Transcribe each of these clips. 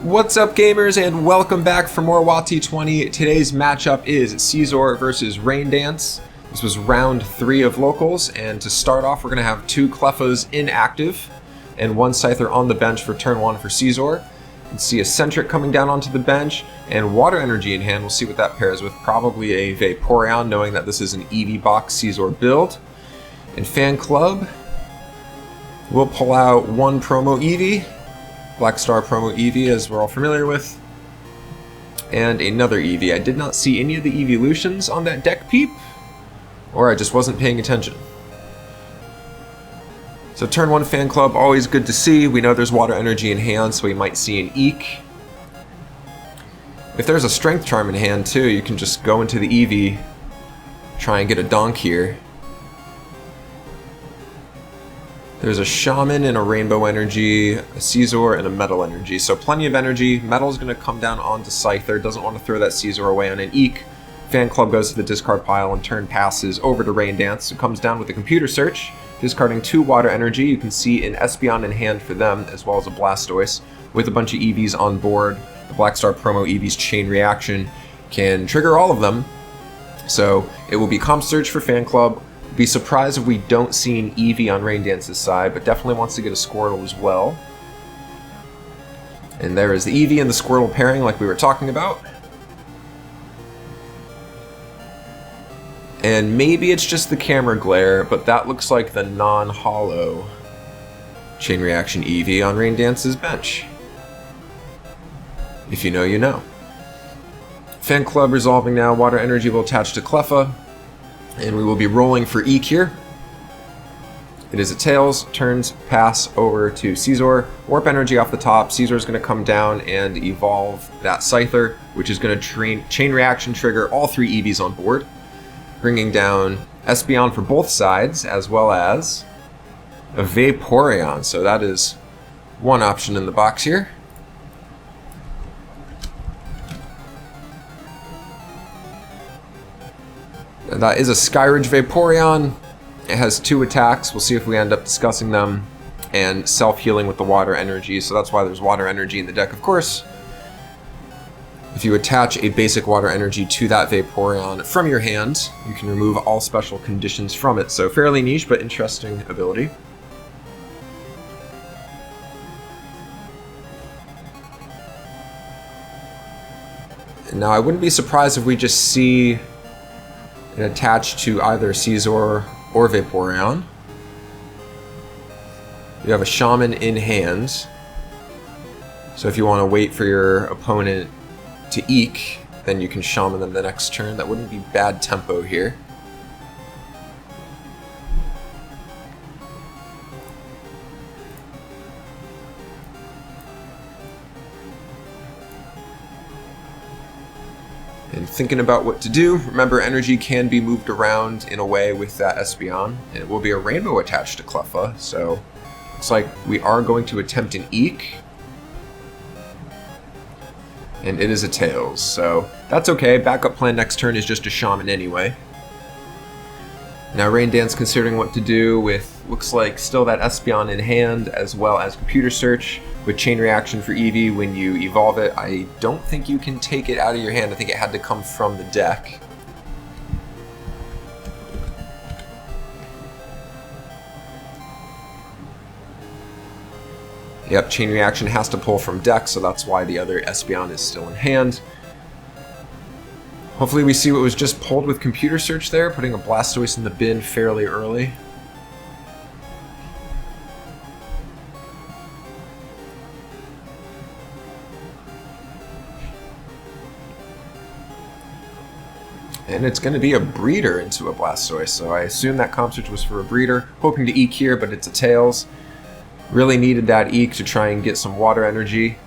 What's up, gamers, and welcome back for more WotC-20. Today's matchup is Scizor versus Rain Dance. This was round 3 of locals, and to start off we're going to have 2 Cleffas inactive and 1 Scizor on the bench for turn 1 for Scizor. You can see a Centric coming down onto the bench and Water Energy in hand. We'll see what that pairs with. Probably a Vaporeon, knowing that this is an Eevee box Scizor build. And Fan Club will pull out 1 promo Eevee. Black Star promo Eevee, as we're all familiar with, and another Eevee. I did not see any of the evolutions on that deck peep, or I just wasn't paying attention. So turn 1 Fan Club, always good to see. We know there's Water Energy in hand, so we might see an Eek. If there's a Strength Charm in hand too, you can just go into the Eevee, try and get a donk here. There's a Shaman and a Rainbow Energy, a Scizor, and a Metal Energy. So plenty of energy. Metal's going to come down onto Scizor. Doesn't want to throw that Scizor away on an Eek. Fan Club goes to the discard pile and turn passes over to Rain Dance. It comes down with a Computer Search, discarding 2 Water Energy. You can see an Espeon in hand for them, as well as a Blastoise, with a bunch of Eevees on board. The Black Star promo Eevee's Chain Reaction can trigger all of them. So it will be Comp Search for Fan Club. Be surprised if we don't see an Eevee on Rain Dance's side, but definitely wants to get a Squirtle as well. And there is the Eevee and the Squirtle pairing like we were talking about. And maybe it's just the camera glare, but that looks like the non-hollow Chain Reaction Eevee on Rain Dance's bench. If you know, you know. Fan Club resolving now. Water Energy will attach to Cleffa. And we will be rolling for Eek here. It is a Tails, turns, pass over to Scizor. Warp Energy off the top. Scizor is going to come down and evolve that Scizor, which is going to Chain Reaction trigger all 3 Eevees on board, bringing down Espeon for both sides, as well as a Vaporeon. So that is one option in the box here. And that is a Skyridge Vaporeon. It has 2 attacks. We'll see if we end up discussing them. And self-healing with the Water Energy, so that's why there's Water Energy in the deck, of course. If you attach a basic Water Energy to that Vaporeon from your hand, you can remove all special conditions from it. So fairly niche, but interesting ability. And now I wouldn't be surprised if we just see and attached to either Scizor or Vaporeon. You have a Shaman in hand, so if you want to wait for your opponent to Eek, then you can Shaman them the next turn. That wouldn't be bad tempo here. And thinking about what to do, remember energy can be moved around in a way with that Espeon, and it will be a rainbow attached to Cleffa, so looks like we are going to attempt an Eek. And it is a Tails, so that's okay. Backup plan next turn is just a Shaman anyway. Now Rain Dance considering what to do with, looks like still that Espeon in hand, as well as Computer Search with Chain Reaction for Eevee when you evolve it. I don't think you can take it out of your hand. I think it had to come from the deck. Yep, Chain Reaction has to pull from deck, so that's why the other Espeon is still in hand. Hopefully we see what was just pulled with Computer Search there, putting a Blastoise in the bin fairly early. And it's going to be a breeder into a Blastoise, so I assume that Comp Search was for a breeder. Hoping to Eek here, but it's a Tails. Really needed that Eek to try and get some Water Energy.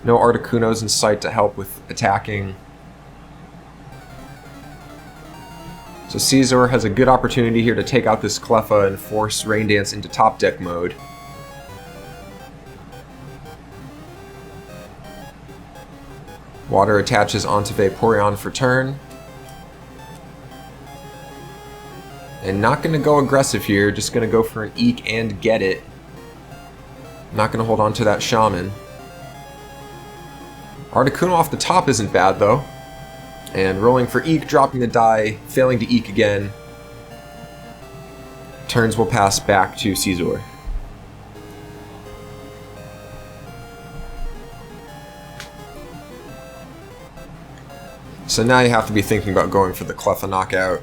No Articunos in sight to help with attacking. So Scizor has a good opportunity here to take out this Cleffa and force Rain Dance into top deck mode. Water attaches onto Vaporeon for turn. And not going to go aggressive here, just going to go for an Eek and get it. Not going to hold on to that Shaman. Articuno off the top isn't bad though. And rolling for Eek, dropping the die, failing to Eek again. Turns will pass back to Scizor. So now you have to be thinking about going for the Cleffa knockout.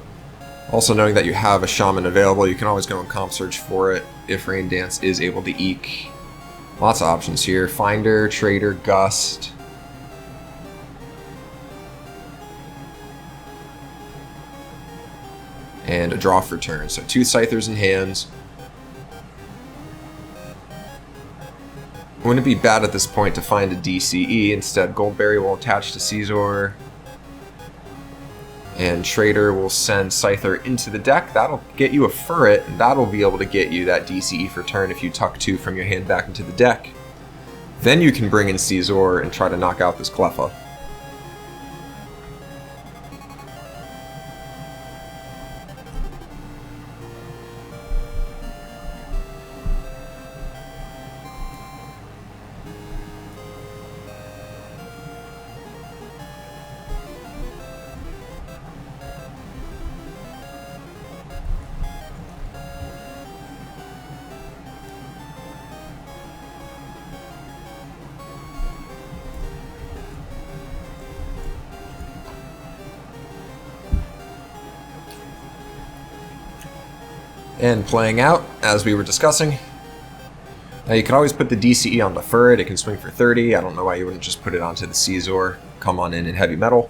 Also knowing that you have a Shaman available, you can always go and comp search for it if Rain Dance is able to Eek. Lots of options here. Finder, Trader, Gust. And a draw for turn. So 2 Scythers in hands. Wouldn't it be bad at this point to find a DCE? Instead, Goldberry will attach to Scizor. And Trader will send Scyther into the deck. That'll get you a Furret, and that'll be able to get you that DCE for turn if you tuck 2 from your hand back into the deck. Then you can bring in Scizor and try to knock out this Cleffa. And playing out, as we were discussing. Now you can always put the DCE on the Furret, it can swing for 30. I don't know why you wouldn't just put it onto the Scizor. Come on in Heavy Metal.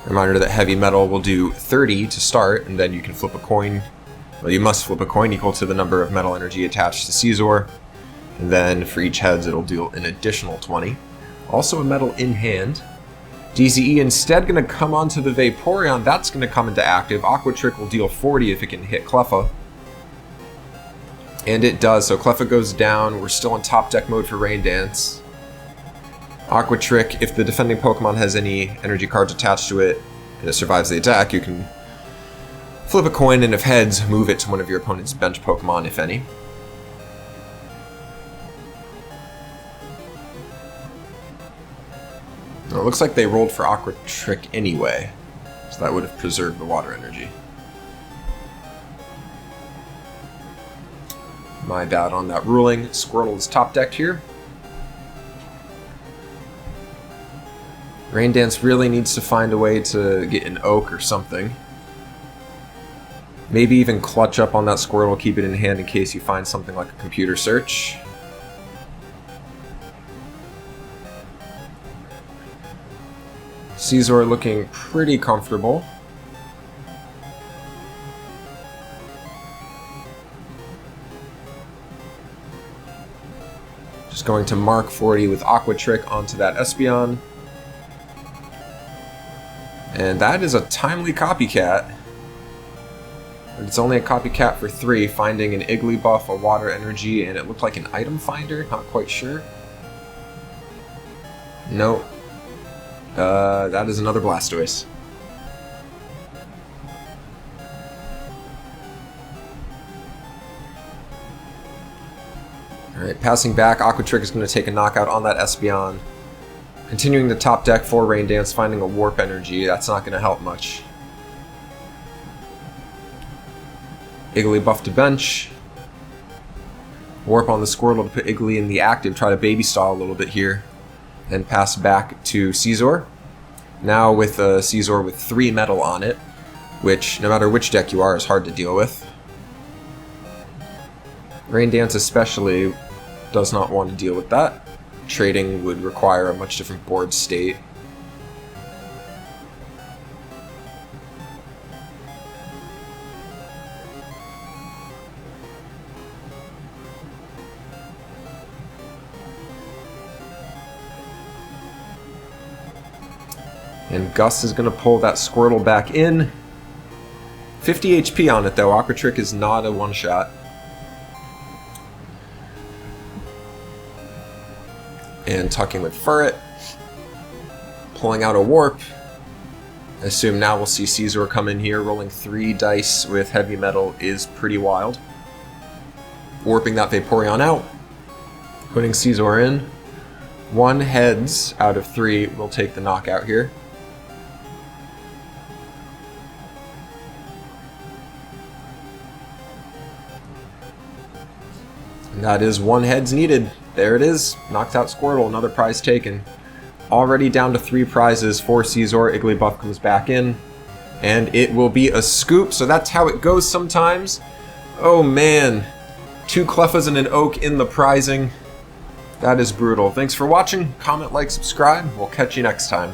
Reminder that Heavy Metal will do 30 to start, and then you can flip a coin. Well, you must flip a coin equal to the number of metal energy attached to Scizor. And then for each heads, it'll deal an additional 20. Also a metal in hand. DCE instead going to come onto the Vaporeon. That's going to come into active. Aqua Trick will deal 40 if it can hit Cleffa. And it does, so Cleffa goes down. We're still in top deck mode for Rain Dance. Aqua Trick, if the defending Pokemon has any energy cards attached to it and it survives the attack, you can flip a coin, and if heads, move it to one of your opponent's bench Pokemon, if any. Well, it looks like they rolled for Aqua Trick anyway, so that would have preserved the water energy. My bad on that ruling. Squirtle is top decked here. Rain Dance really needs to find a way to get an Oak or something. Maybe even clutch up on that Squirtle, keep it in hand in case you find something like a computer search. Scizor looking pretty comfortable. Just going to mark 40 with Aqua Trick onto that Espeon. And that is a timely copycat. But it's only a copycat for 3, finding an Igglybuff, a Water Energy, and it looked like an Item Finder, not quite sure. Nope. That is another Blastoise. Alright, passing back, Aqua Trick is going to take a knockout on that Espeon. Continuing the top deck for Rain Dance, finding a Warp Energy. That's not going to help much. Igglybuff to bench. Warp on the Squirtle to put Iggly in the active, try to baby stall a little bit here. And pass back to Scizor. Now with a Scizor with 3 metal on it, which, no matter which deck you are, is hard to deal with. Rain Dance especially does not want to deal with that. Trading would require a much different board state. And Gus is going to pull that Squirtle back in. 50 HP on it though. Aqua Trick is not a one-shot. And tucking with Furret. Pulling out a Warp. I assume now we'll see Scizor come in here. Rolling 3 dice with Heavy Metal is pretty wild. Warping that Vaporeon out. Putting Scizor in. 1 heads out of 3 will take the knockout here. And that is 1 heads needed. There it is. Knocked out Squirtle, another prize taken. Already down to 3 prizes for Scizor. Igglybuff comes back in. And it will be a scoop, so that's how it goes sometimes. Oh man. 2 Cleffas and an Oak in the prizing. That is brutal. Thanks for watching. Comment, like, subscribe. We'll catch you next time.